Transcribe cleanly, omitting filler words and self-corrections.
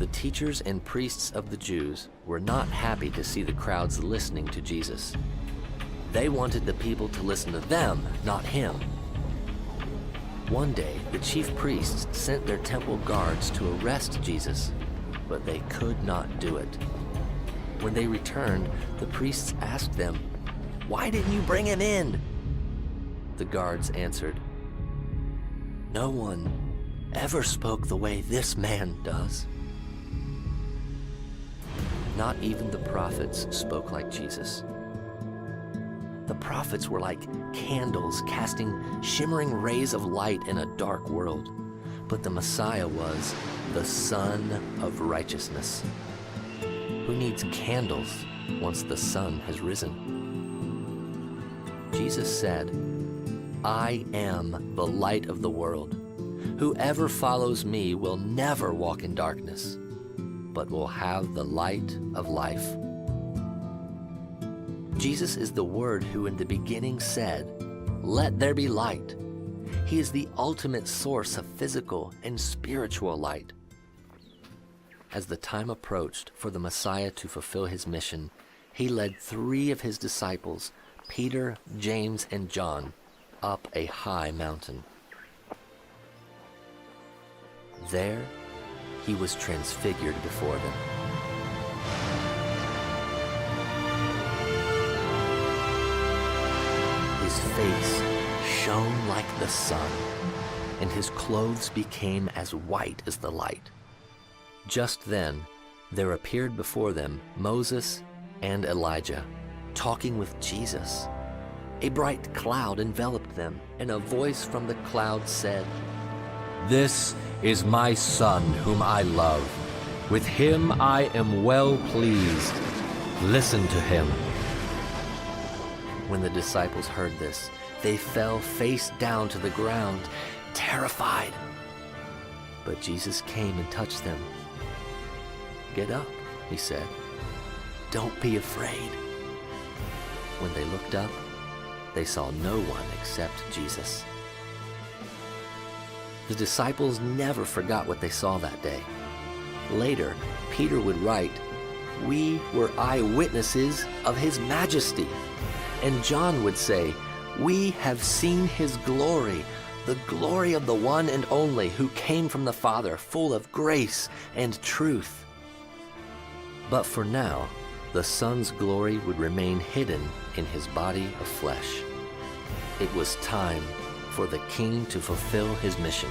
The teachers and priests of the Jews were not happy to see the crowds listening to Jesus. They wanted the people to listen to them, not him. One day, the chief priests sent their temple guards to arrest Jesus, but they could not do it. When they returned, the priests asked them, "Why didn't you bring him in?" The guards answered, "No one ever spoke the way this man does." Not even the prophets spoke like Jesus. The prophets were like candles casting shimmering rays of light in a dark world, but the Messiah was the Son of Righteousness. Who needs candles once the sun has risen? Jesus said, "I am the light of the world. Whoever follows me will never walk in darkness, but will have the light of life." Jesus is the Word who in the beginning said, "Let there be light." He is the ultimate source of physical and spiritual light. As the time approached for the Messiah to fulfill his mission, he led 3 of his disciples, Peter, James, and John, up a high mountain. There, he was transfigured before them. His face shone like the sun, and his clothes became as white as the light. Just then, there appeared before them Moses and Elijah, talking with Jesus. A bright cloud enveloped them, and a voice from the cloud said, "This is my Son whom I love. With him I am well pleased. Listen to him." When the disciples heard this, they fell face down to the ground, terrified. But Jesus came and touched them. "Get up," he said. "Don't be afraid." When they looked up, they saw no one except Jesus. The disciples never forgot what they saw that day. Later, Peter would write, "We were eyewitnesses of his majesty." And John would say, "We have seen his glory, the glory of the one and only who came from the Father, full of grace and truth." But for now, the Son's glory would remain hidden in his body of flesh. It was time for the King to fulfill his mission.